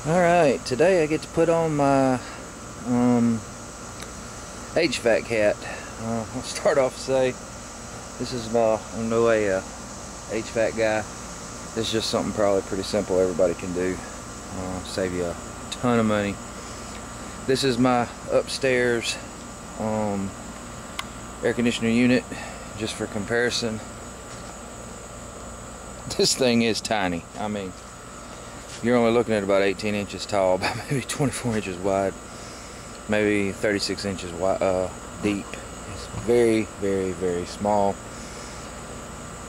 Alright, today I get to put on my HVAC hat. I'll start off to say this is I'm no way a HVAC guy. This is just something probably pretty simple everybody can do. Save you a ton of money. This is my upstairs air conditioner unit, just for comparison. This thing is tiny. I mean, you're only looking at about 18 inches tall, about maybe 24 inches wide, maybe 36 inches wide, deep. It's very, very, very small.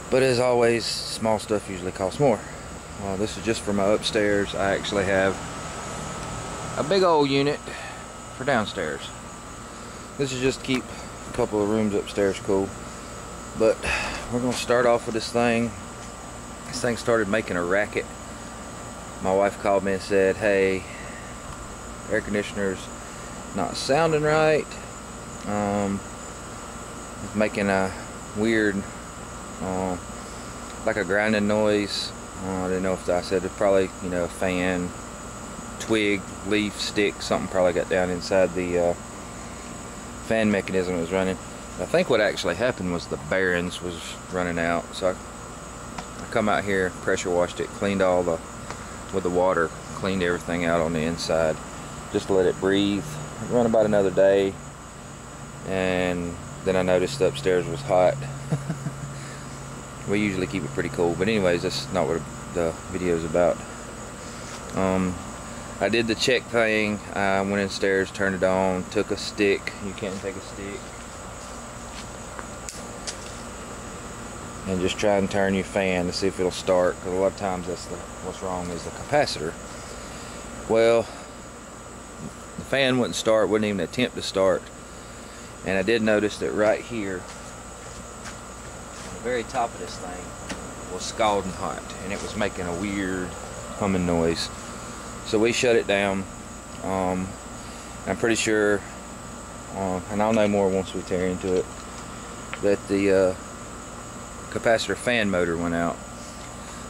But as always, small stuff usually costs more. This is just for my upstairs. I actually have a big old unit for downstairs. This is just to keep a couple of rooms upstairs cool. But we're going to start off with this thing. This thing started making a racket. My wife called me and said, hey, air conditioner's not sounding right. It's making a weird, like a grinding noise. I didn't know if I said it, probably, you know, a fan, twig, leaf, stick, something probably got down inside the fan mechanism that was running. I think what actually happened was the bearings was running out. So I come out here, pressure washed it, cleaned all the, with the water, cleaned everything out on the inside, just to let it breathe. Run about another day, and then I noticed the upstairs was hot. We usually keep it pretty cool, but anyways, that's not what the video is about. I did the check thing. I went upstairs, turned it on, took a stick. You can take a stick and just try and turn your fan to see if it'll start, because a lot of times that's what's wrong is the capacitor. Well, the fan wouldn't start, wouldn't even attempt to start. And I did notice that right here on the very top of this thing was scalding hot, and it was making a weird humming noise. So we shut it down. I'm pretty sure, and I'll know more once we tear into it, that the capacitor fan motor went out.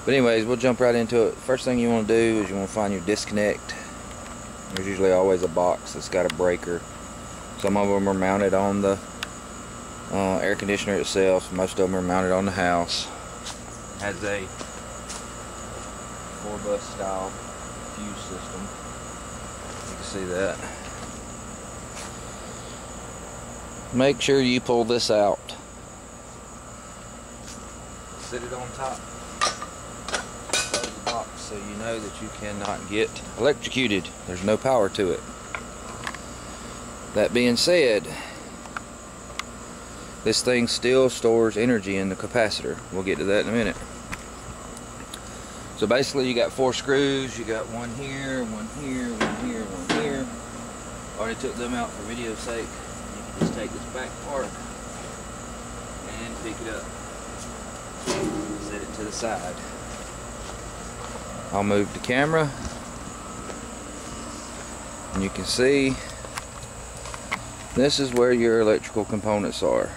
But anyways, we'll jump right into it. First thing you want to do is you want to find your disconnect. There's usually always a box that's got a breaker. Some of them are mounted on the air conditioner itself. Most of them are mounted on the house. It has a 4-bus style fuse system. You can see that. Make sure you pull this out. Sit it on top of the box so you know that you cannot get electrocuted. There's no power to it. That being said, this thing still stores energy in the capacitor. We'll get to that in a minute. So basically you got 4 screws. You got one here, one here, one here, one here. Already took them out for video's sake. You can just take this back part and pick it up. Set it to the side. I'll move the camera, and you can see this is where your electrical components are.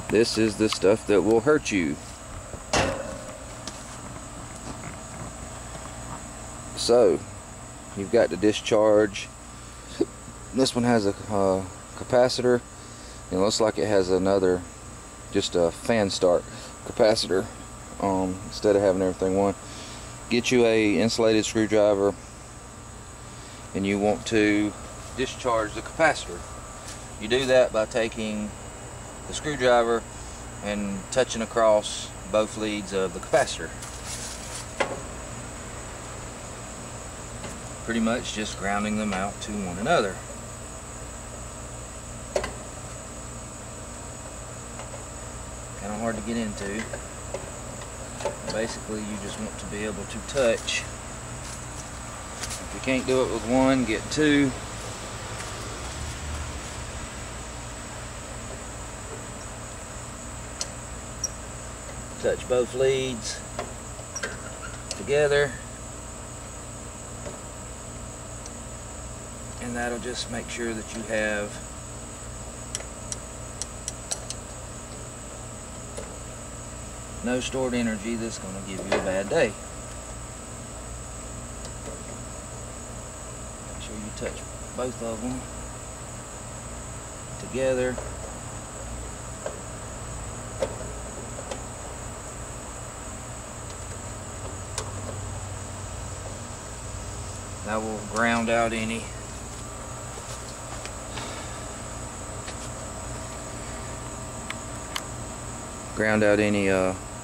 This is the stuff that will hurt you. So you've got the discharge. This one has a capacitor. It looks like it has another, just a fan start capacitor, instead of having everything one. Get you a insulated screwdriver, and you want to discharge the capacitor. You do that by taking the screwdriver and touching across both leads of the capacitor. Pretty much just grounding them out to one another. Kind of hard to get into. Basically, you just want to be able to touch. If you can't do it with one, get 2. Touch both leads together, and that'll just make sure that you have no stored energy that's going to give you a bad day. touch both of them together. Now we'll ground out any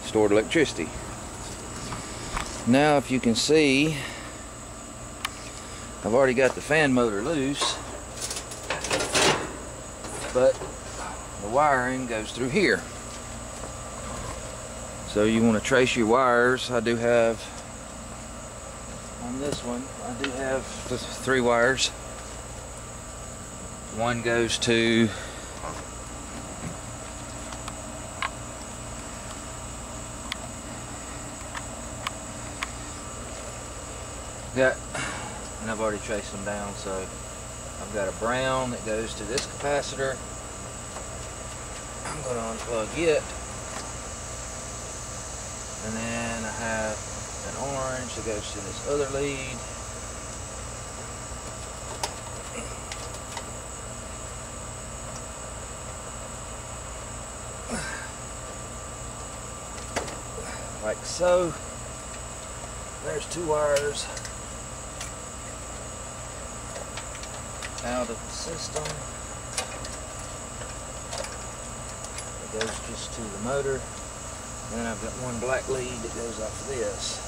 stored electricity. Now, if you can see, I've already got the fan motor loose, but the wiring goes through here. So you want to trace your wires. I do have, on this one, I do have the 3 wires. One goes to and I've already traced them down, so I've got a brown that goes to this capacitor. I'm going to unplug it, and then I have an orange that goes to this other lead. Like so. There's 2 wires out of the system. It goes just to the motor. And then I've got 1 black lead that goes off this.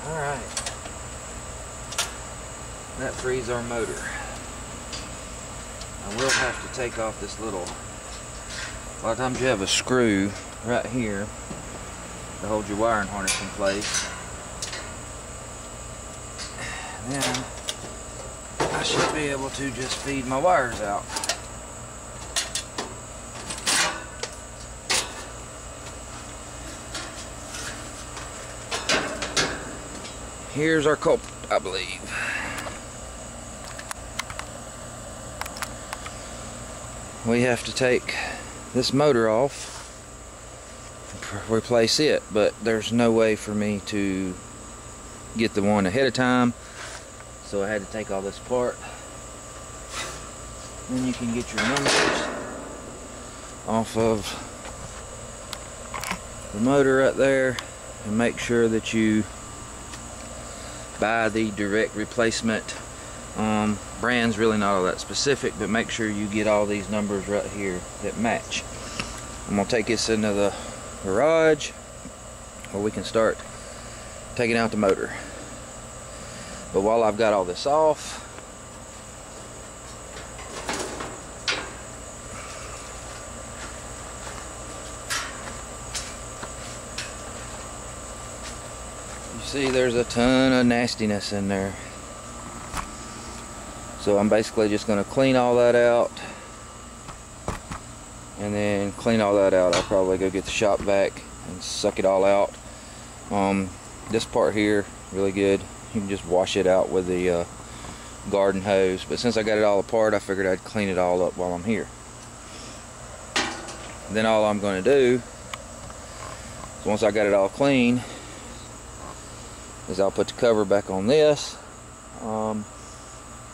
Alright. That frees our motor. I will have to take off this little, a lot of times you have a screw right here to hold your wiring harness in place. Then I should be able to just feed my wires out. Here's our culprit, I believe. We have to take this motor off, replace it, but there's no way for me to get the one ahead of time, so I had to take all this apart. Then you can get your numbers off of the motor right there, and make sure that you buy the direct replacement. Brand's really not all that specific, but make sure you get all these numbers right here that match. I'm going to take this into the garage where we can start taking out the motor. But while I've got all this off, you see there's a ton of nastiness in there. So I'm basically just going to clean all that out, and then clean all that out, I'll probably go get the shop vac and suck it all out. This part here, really good. You can just wash it out with the garden hose, but since I got it all apart, I figured I'd clean it all up while I'm here. Then all I'm going to do is, once I got it all clean, is I'll put the cover back on this.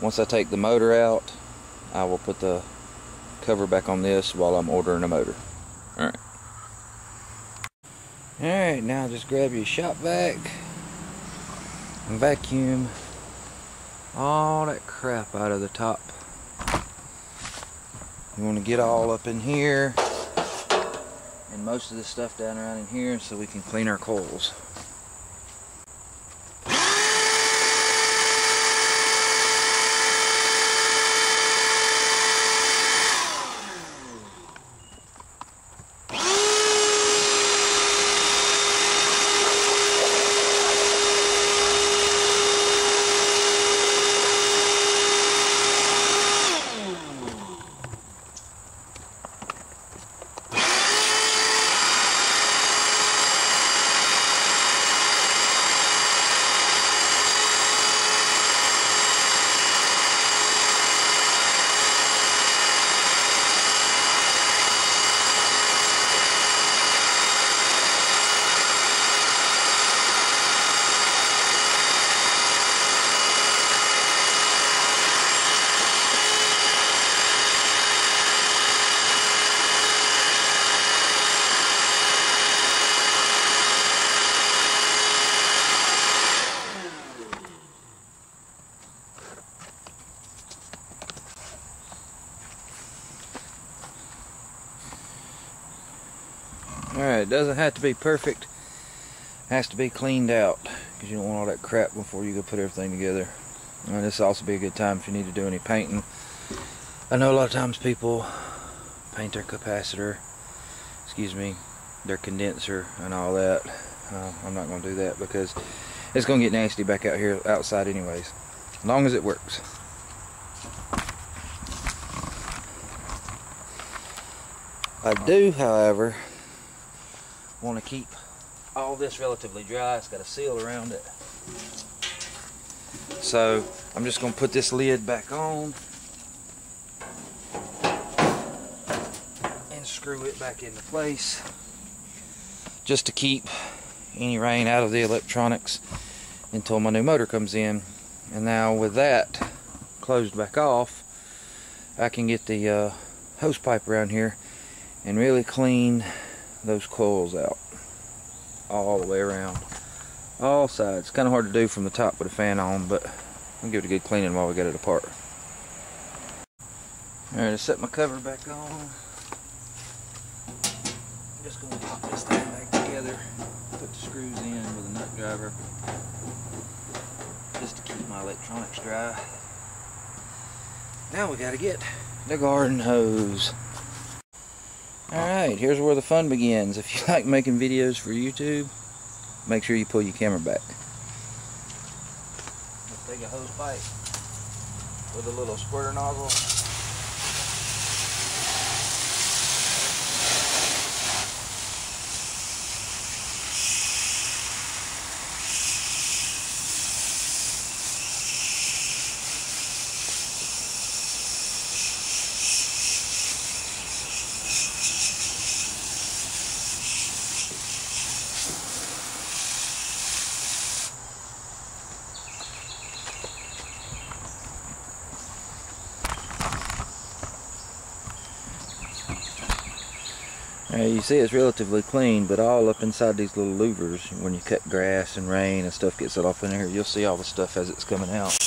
Once I take the motor out, I will put the cover back on this while I'm ordering a motor. Alright. Alright, now just grab your shop vac and vacuum all that crap out of the top. You want to get all up in here and most of the stuff down around in here so we can clean our coils. Alright, it doesn't have to be perfect. It has to be cleaned out, because you don't want all that crap before you go put everything together. And this will also be a good time if you need to do any painting. I know a lot of times people paint their capacitor, their condenser and all that. I'm not going to do that because it's going to get nasty back out here outside anyways, as long as it works. I do, however, want to keep all this relatively dry. It's got a seal around it. So I'm just going to put this lid back on and screw it back into place, just to keep any rain out of the electronics until my new motor comes in. And now with that closed back off, I can get the hose pipe around here and really clean those coils out all the way around, all sides. Kind of hard to do from the top with a fan on, but I'll give it a good cleaning while we get it apart. Alright, I set my cover back on. I'm just going to pop this thing back together, put the screws in with a nut driver, just to keep my electronics dry. Now we got to get the garden hose. Alright, here's where the fun begins. If you like making videos for YouTube, make sure you pull your camera back. Let's take a hose pipe with a little squirter nozzle. You see it's relatively clean, but all up inside these little louvers, when you cut grass and rain and stuff gets it off in here, you'll see all the stuff as it's coming out.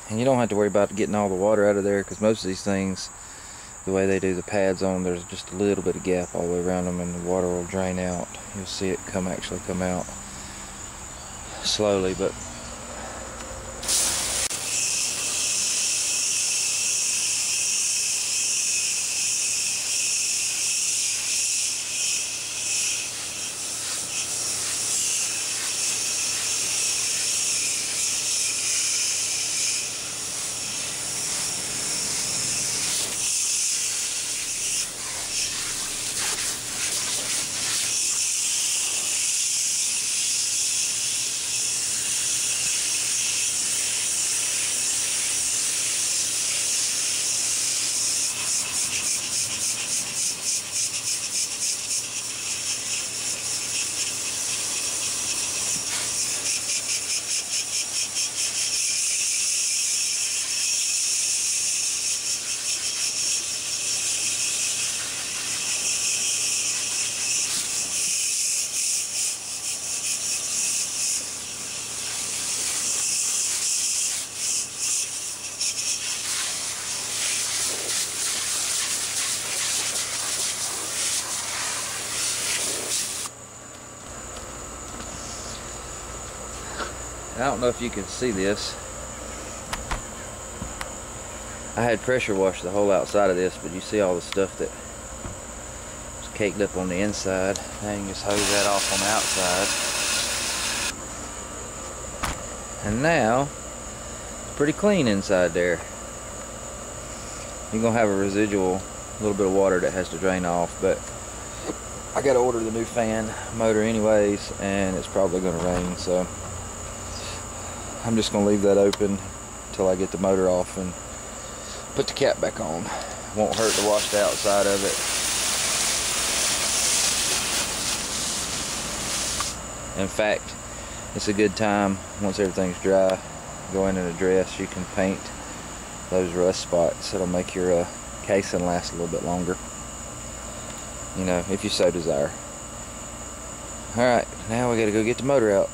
And you don't have to worry about getting all the water out of there, because most of these things, the way they do the pads on, there's just a little bit of gap all the way around them and the water will drain out. You'll see it actually come out slowly, but I don't know if you can see this. I had pressure washed the whole outside of this, but you see all the stuff that was caked up on the inside. Now you can just hose that off on the outside. And now, it's pretty clean inside there. You're going to have a residual, little bit of water that has to drain off, but I got to order the new fan motor anyways, and it's probably going to rain, so I'm just going to leave that open until I get the motor off and put the cap back on. Won't hurt to wash the outside of it. In fact, it's a good time, once everything's dry, go in and address. You can paint those rust spots. It'll make your casing last a little bit longer. you know, if you so desire. Alright, now we gotta go get the motor out.